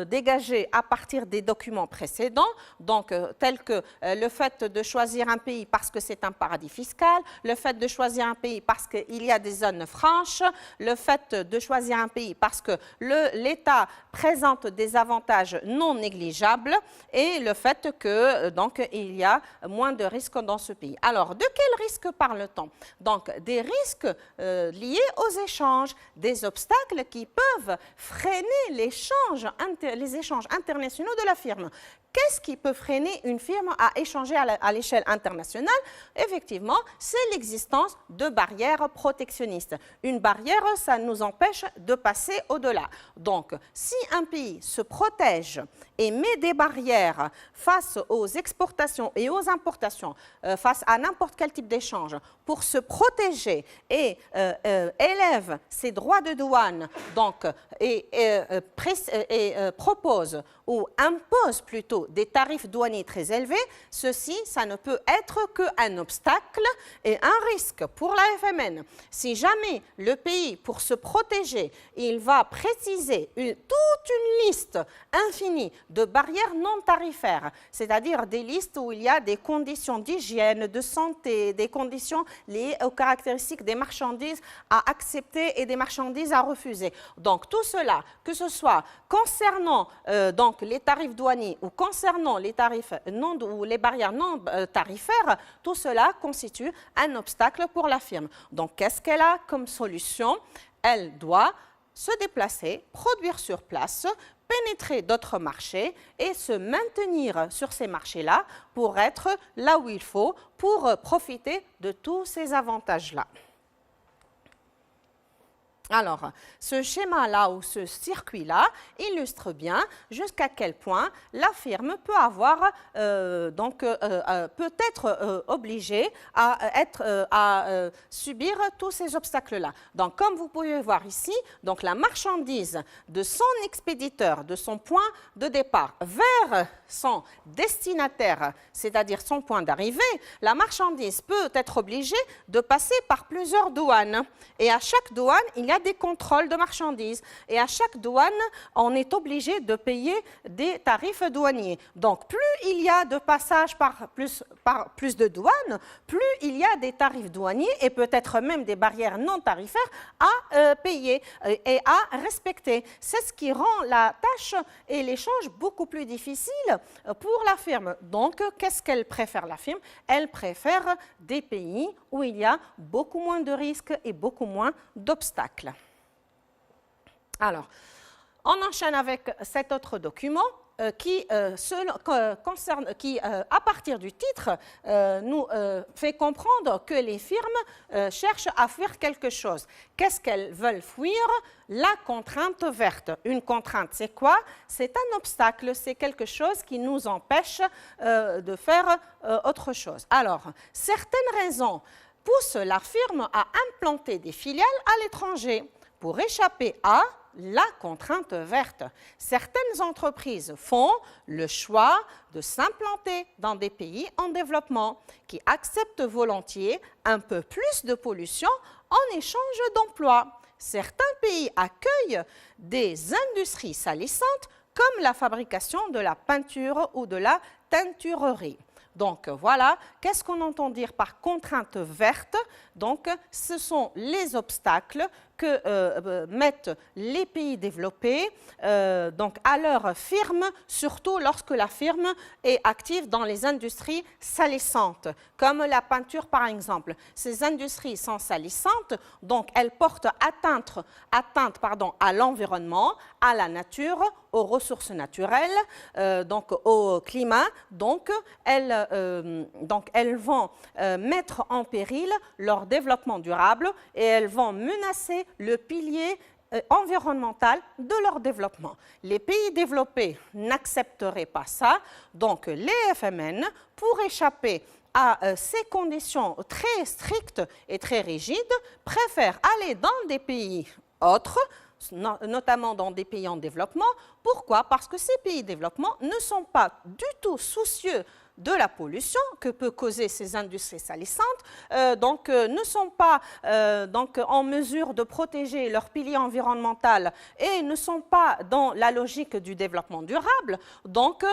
dégagées à partir des documents précédents, donc tels que le fait de choisir un pays parce que c'est un paradis fiscal, le fait de choisir un pays parce qu'il y a des zones franches, le fait de choisir un pays parce que l'État présente des avantages non négligeables et le fait que il y a moins de risques dans ce pays. Alors, de quels risques parle-t-on? Donc, des risques liés aux échanges, des obstacles qui peuvent freiner les échanges internationaux de la firme. Qu'est-ce qui peut freiner une firme à échanger à l'échelle internationale? Effectivement, c'est l'existence de barrières protectionnistes. Une barrière, ça nous empêche de passer au-delà. Donc, si un pays se protège et met des barrières face aux exportations et aux importations, face à n'importe quel type d'échange, pour se protéger et élève ses droits de douane et propose ou impose plutôt des tarifs douaniers très élevés, ceci, ça ne peut être qu'un obstacle et un risque pour la FMN. Si jamais le pays, pour se protéger, il va préciser toute une liste infinie de barrières non tarifaires, c'est-à-dire des listes où il y a des conditions d'hygiène, de santé, des conditions liées aux caractéristiques des marchandises à accepter et des marchandises à refuser. Donc tout cela, que ce soit concernant donc les tarifs douaniers ou concernant les tarifs non ou les barrières non tarifaires, tout cela constitue un obstacle pour la firme. Donc qu'est-ce qu'elle a comme solution? Elle doit se déplacer, produire sur place, pénétrer d'autres marchés et se maintenir sur ces marchés-là pour être là où il faut, pour profiter de tous ces avantages-là. Alors, ce schéma-là ou ce circuit-là illustre bien jusqu'à quel point la firme peut avoir, peut être obligée à subir tous ces obstacles-là. Donc, comme vous pouvez voir ici, donc la marchandise de son expéditeur, de son point de départ vers son destinataire, c'est-à-dire son point d'arrivée, la marchandise peut être obligée de passer par plusieurs douanes. Et à chaque douane, il y a des contrôles de marchandises. Et à chaque douane, on est obligé de payer des tarifs douaniers. Donc, plus il y a de passages par plus de douanes, plus il y a des tarifs douaniers et peut-être même des barrières non tarifaires à payer et à respecter. C'est ce qui rend la tâche et l'échange beaucoup plus difficile pour la firme. Donc, qu'est-ce qu'elle préfère, la firme? Elle préfère des pays où il y a beaucoup moins de risques et beaucoup moins d'obstacles. Alors, on enchaîne avec cet autre document qui, à partir du titre, nous fait comprendre que les firmes cherchent à fuir quelque chose. Qu'est-ce qu'elles veulent fuir? La contrainte verte. Une contrainte, c'est quoi? C'est un obstacle, c'est quelque chose qui nous empêche de faire autre chose. Alors, certaines raisons poussent la firme à implanter des filiales à l'étranger pour échapper à la contrainte verte. Certaines entreprises font le choix de s'implanter dans des pays en développement qui acceptent volontiers un peu plus de pollution en échange d'emplois. Certains pays accueillent des industries salissantes comme la fabrication de la peinture ou de la teinturerie. Donc voilà, qu'est-ce qu'on entend dire par contrainte verte? Donc ce sont les obstacles que mettent les pays développés donc à leur firme, surtout lorsque la firme est active dans les industries salissantes, comme la peinture par exemple. Ces industries sont salissantes, donc elles portent atteinte à l'environnement, à la nature, aux ressources naturelles, donc au climat. Donc elles vont mettre en péril leur développement durable et elles vont menacer le pilier environnemental de leur développement. Les pays développés n'accepteraient pas ça, donc les FMN, pour échapper à ces conditions très strictes et très rigides, préfèrent aller dans des pays autres, notamment dans des pays en développement. Pourquoi? Parce que ces pays développement ne sont pas du tout soucieux de la pollution que peut causer ces industries salissantes, ne sont pas en mesure de protéger leur pilier environnemental et ne sont pas dans la logique du développement durable, donc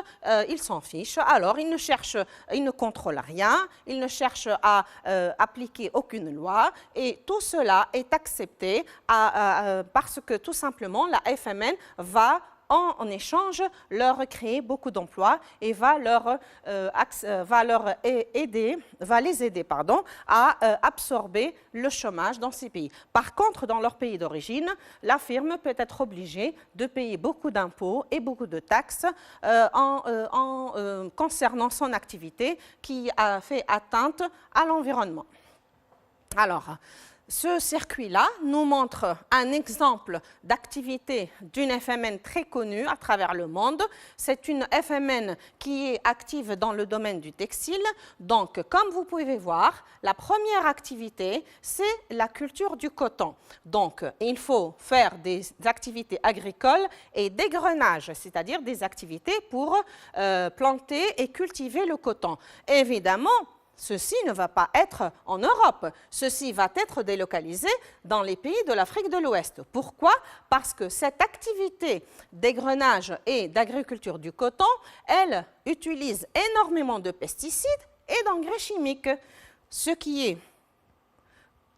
ils s'en fichent. Alors ils ne contrôlent rien, ils ne cherchent à appliquer aucune loi et tout cela est accepté parce que tout simplement la FMN va en échange leur créer beaucoup d'emplois et va les aider à absorber le chômage dans ces pays. Par contre, dans leur pays d'origine, la firme peut être obligée de payer beaucoup d'impôts et beaucoup de taxes concernant son activité qui a fait atteinte à l'environnement. Alors, Ce circuit-là nous montre un exemple d'activité d'une FMN très connue à travers le monde. C'est une FMN qui est active dans le domaine du textile. Donc, comme vous pouvez voir, la première activité, c'est la culture du coton. Donc, il faut faire des activités agricoles et d'égrenage, c'est-à-dire des activités pour planter et cultiver le coton. Évidemment, ceci ne va pas être en Europe, ceci va être délocalisé dans les pays de l'Afrique de l'Ouest. Pourquoi? Parce que cette activité d'égrenage et d'agriculture du coton, elle utilise énormément de pesticides et d'engrais chimiques, ce qui est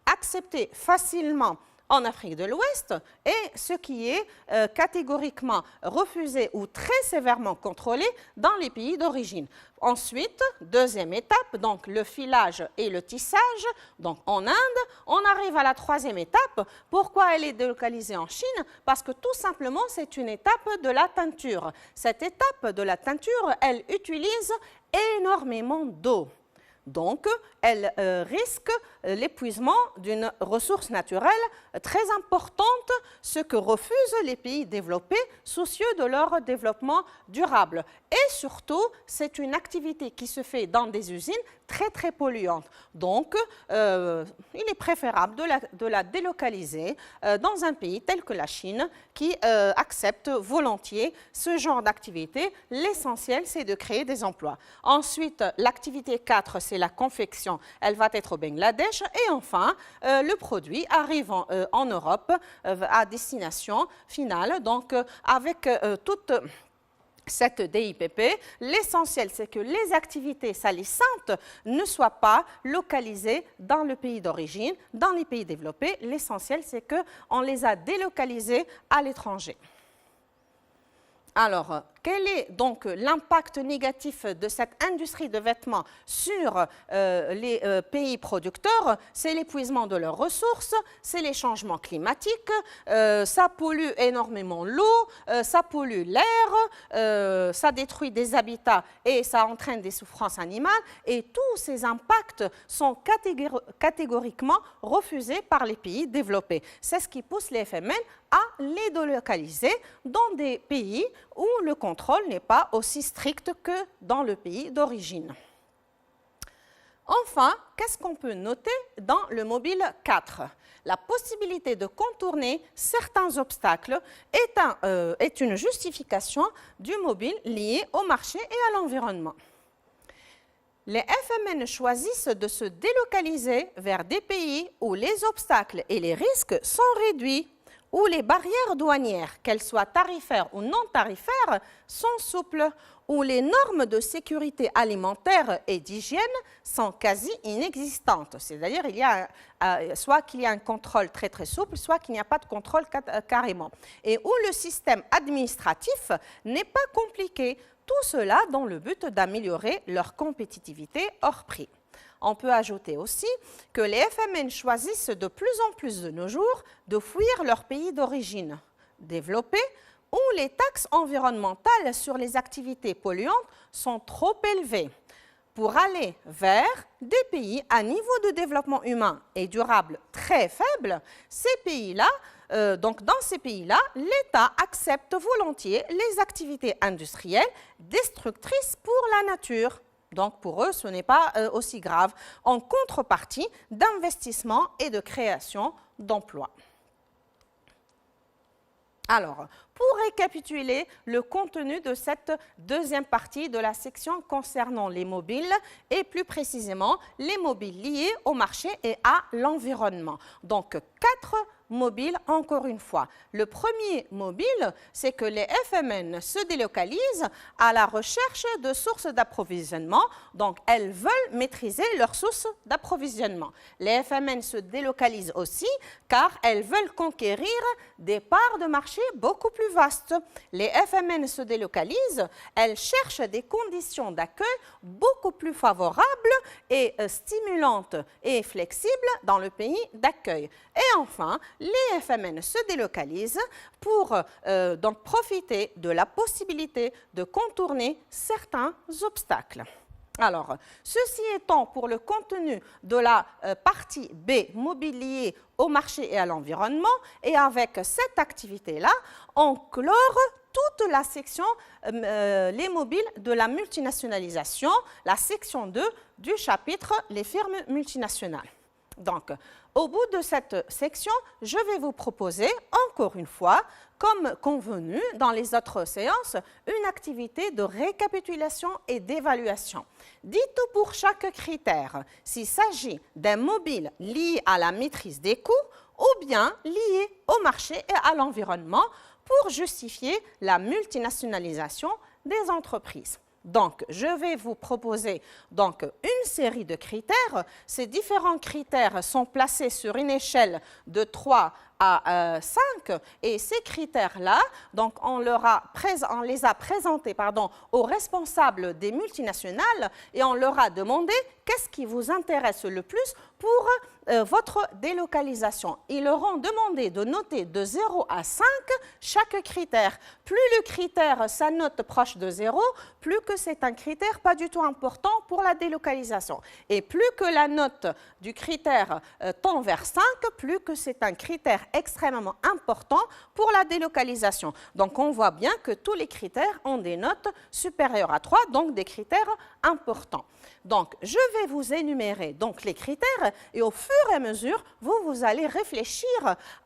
accepté facilement en Afrique de l'Ouest et ce qui est catégoriquement refusé ou très sévèrement contrôlé dans les pays d'origine. Ensuite, deuxième étape, donc le filage et le tissage. Donc en Inde, on arrive à la troisième étape. Pourquoi elle est délocalisée en Chine? Parce que tout simplement, c'est une étape de la teinture. Cette étape de la teinture, elle utilise énormément d'eau. Donc, elle risque l'épuisement d'une ressource naturelle très importante, ce que refusent les pays développés soucieux de leur développement durable. Et surtout, c'est une activité qui se fait dans des usines très polluantes. Donc, il est préférable de la délocaliser dans un pays tel que la Chine qui accepte volontiers ce genre d'activité. L'essentiel, c'est de créer des emplois. Ensuite, l'activité 4, c'est la confection. Elle va être au Bangladesh. Et enfin, le produit arrive en Europe à destination finale. Donc, avec toute cette DIPP, l'essentiel, c'est que les activités salissantes ne soient pas localisées dans le pays d'origine, dans les pays développés. L'essentiel, c'est qu'on les a délocalisées à l'étranger. Alors, quel est donc l'impact négatif de cette industrie de vêtements sur les pays producteurs? C'est l'épuisement de leurs ressources, c'est les changements climatiques, ça pollue énormément l'eau, ça pollue l'air, ça détruit des habitats et ça entraîne des souffrances animales. Et tous ces impacts sont catégoriquement refusés par les pays développés. C'est ce qui pousse les FMN à les délocaliser dans des pays où le contrôle n'est pas aussi strict que dans le pays d'origine. Enfin, qu'est-ce qu'on peut noter dans le mobile 4? La possibilité de contourner certains obstacles est une justification du mobile lié au marché et à l'environnement. Les FMN choisissent de se délocaliser vers des pays où les obstacles et les risques sont réduits, où les barrières douanières, qu'elles soient tarifaires ou non tarifaires, sont souples, où les normes de sécurité alimentaire et d'hygiène sont quasi inexistantes. C'est-à-dire il y a soit qu'il y a un contrôle très souple, soit qu'il n'y a pas de contrôle carrément. Et où le système administratif n'est pas compliqué. Tout cela dans le but d'améliorer leur compétitivité hors prix. On peut ajouter aussi que les FMN choisissent de plus en plus de nos jours de fuir leur pays d'origine développé où les taxes environnementales sur les activités polluantes sont trop élevées pour aller vers des pays à niveau de développement humain et durable très faible. Ces pays-là, donc dans ces pays-là, l'État accepte volontiers les activités industrielles destructrices pour la nature. Donc pour eux, ce n'est pas aussi grave, en contrepartie d'investissements et de création d'emplois. Alors, pour récapituler le contenu de cette deuxième partie de la section concernant les mobiles et plus précisément les mobiles liés au marché et à l'environnement. Donc, 4 mobiles encore une fois. Le premier mobile, c'est que les FMN se délocalisent à la recherche de sources d'approvisionnement. Donc, elles veulent maîtriser leurs sources d'approvisionnement. Les FMN se délocalisent aussi car elles veulent conquérir des parts de marché beaucoup plus vastes. Les FMN se délocalisent, elles cherchent des conditions d'accueil beaucoup plus favorables et stimulantes et flexibles dans le pays d'accueil. Et enfin, les FMN se délocalisent pour donc profiter de la possibilité de contourner certains obstacles. Alors, ceci étant pour le contenu de la partie B, mobilier au marché et à l'environnement, et avec cette activité-là, on clore toute la section les mobiles de la multinationalisation, la section 2 du chapitre les firmes multinationales. Donc, au bout de cette section, je vais vous proposer, encore une fois, comme convenu dans les autres séances, une activité de récapitulation et d'évaluation. Dites pour chaque critère s'il s'agit d'un mobile lié à la maîtrise des coûts ou bien lié au marché et à l'environnement pour justifier la multinationalisation des entreprises. Donc, je vais vous proposer donc, une série de critères. Ces différents critères sont placés sur une échelle de 3 à 5 et ces critères-là, donc on les a présentés aux responsables des multinationales et on leur a demandé qu'est-ce qui vous intéresse le plus pour votre délocalisation. Ils leur ont demandé de noter de 0 à 5 chaque critère. Plus le critère, sa note proche de 0, plus que c'est un critère pas du tout important pour la délocalisation. Et plus que la note du critère tend vers 5, plus que c'est un critère extrêmement important pour la délocalisation. Donc, on voit bien que tous les critères ont des notes supérieures à 3, donc des critères importants. Donc, je vais vous énumérer donc, les critères et au fur et à mesure, vous allez réfléchir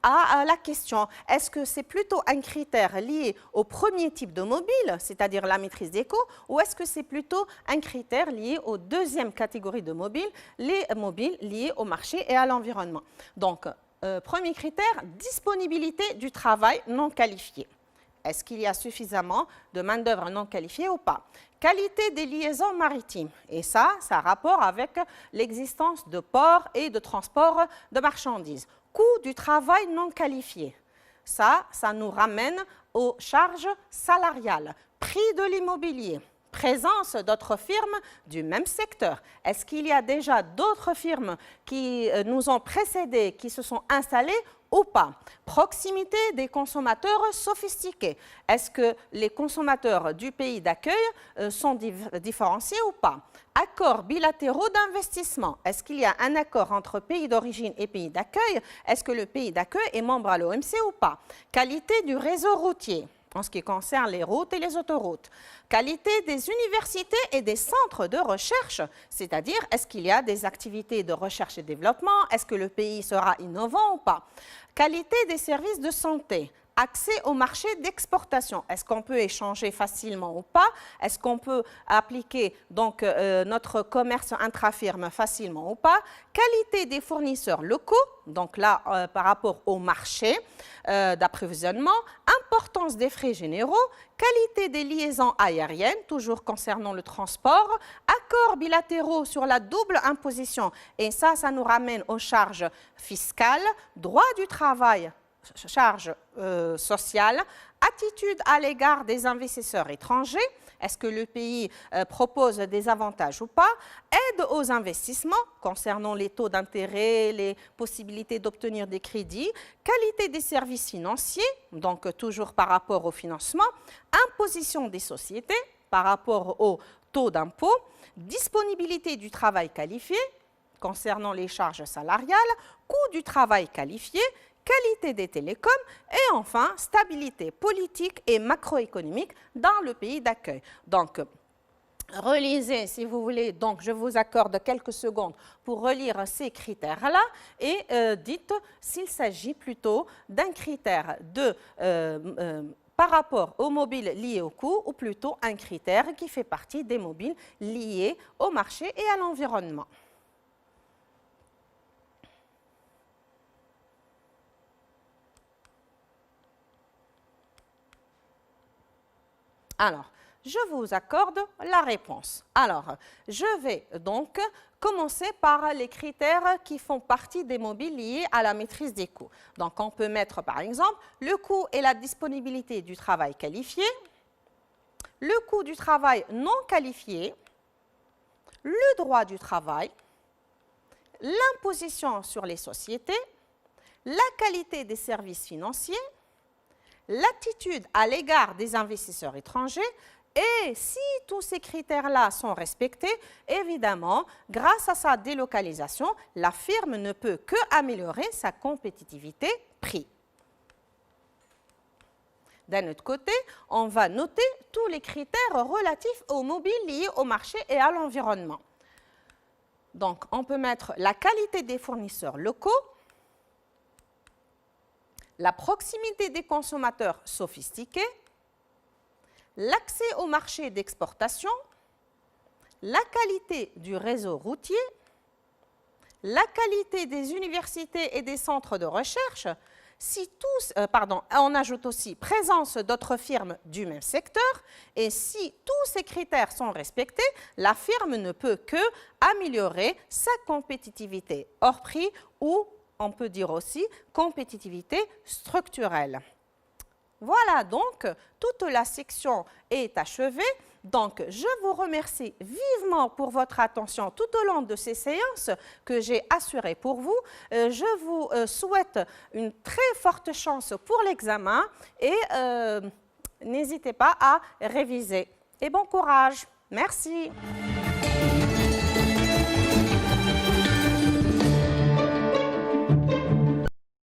à la question. Est-ce que c'est plutôt un critère lié au premier type de mobile, c'est-à-dire la maîtrise des coûts, ou est-ce que c'est plutôt un critère lié aux deuxième catégorie de mobiles, les mobiles liés au marché et à l'environnement. Donc, premier critère, disponibilité du travail non qualifié. Est-ce qu'il y a suffisamment de main-d'œuvre non qualifiée ou pas? Qualité des liaisons maritimes. Et ça a rapport avec l'existence de ports et de transport de marchandises. Coût du travail non qualifié. Ça nous ramène aux charges salariales. Prix de l'immobilier. Présence d'autres firmes du même secteur. Est-ce qu'il y a déjà d'autres firmes qui nous ont précédés, qui se sont installées ou pas? Proximité des consommateurs sophistiqués. Est-ce que les consommateurs du pays d'accueil sont différenciés ou pas? Accords bilatéraux d'investissement. Est-ce qu'il y a un accord entre pays d'origine et pays d'accueil? Est-ce que le pays d'accueil est membre à l'OMC ou pas? Qualité du réseau routier en ce qui concerne les routes et les autoroutes. Qualité des universités et des centres de recherche, c'est-à-dire est-ce qu'il y a des activités de recherche et développement? Est-ce que le pays sera innovant ou pas? Qualité des services de santé. Accès au marché d'exportation. Est-ce qu'on peut échanger facilement ou pas? Est-ce qu'on peut appliquer donc, notre commerce intrafirme facilement ou pas? Qualité des fournisseurs locaux, donc là par rapport au marché d'approvisionnement. Importance des frais généraux. Qualité des liaisons aériennes, toujours concernant le transport. Accords bilatéraux sur la double imposition. Et ça nous ramène aux charges fiscales. Droit du travail. Charges sociales, attitude à l'égard des investisseurs étrangers, est-ce que le pays propose des avantages ou pas, aide aux investissements concernant les taux d'intérêt, les possibilités d'obtenir des crédits, qualité des services financiers, donc toujours par rapport au financement, imposition des sociétés par rapport au taux d'impôt, disponibilité du travail qualifié concernant les charges salariales, coût du travail qualifié, qualité des télécoms et enfin stabilité politique et macroéconomique dans le pays d'accueil. Donc, relisez si vous voulez, donc je vous accorde quelques secondes pour relire ces critères-là et dites s'il s'agit plutôt d'un critère par rapport aux mobiles liés au coût ou plutôt un critère qui fait partie des mobiles liés au marché et à l'environnement. Alors, je vous accorde la réponse. Alors, je vais donc commencer par les critères qui font partie des mobiles liés à la maîtrise des coûts. Donc, on peut mettre par exemple le coût et la disponibilité du travail qualifié, le coût du travail non qualifié, le droit du travail, l'imposition sur les sociétés, la qualité des services financiers, l'attitude à l'égard des investisseurs étrangers Et si tous ces critères-là sont respectés, évidemment, grâce à sa délocalisation, la firme ne peut que améliorer sa compétitivité prix. D'un autre côté, on va noter tous les critères relatifs aux mobiles liés au marché et à l'environnement. Donc, on peut mettre la qualité des fournisseurs locaux, la proximité des consommateurs sophistiqués, l'accès au marché d'exportation, la qualité du réseau routier, la qualité des universités et des centres de recherche. Si tous, on ajoute aussi présence d'autres firmes du même secteur, et si tous ces critères sont respectés, la firme ne peut que améliorer sa compétitivité hors prix ou, on peut dire aussi, compétitivité structurelle. Voilà donc, toute la section est achevée. Donc, je vous remercie vivement pour votre attention tout au long de ces séances que j'ai assurées pour vous. Je vous souhaite une très forte chance pour l'examen et n'hésitez pas à réviser. Et bon courage. Merci.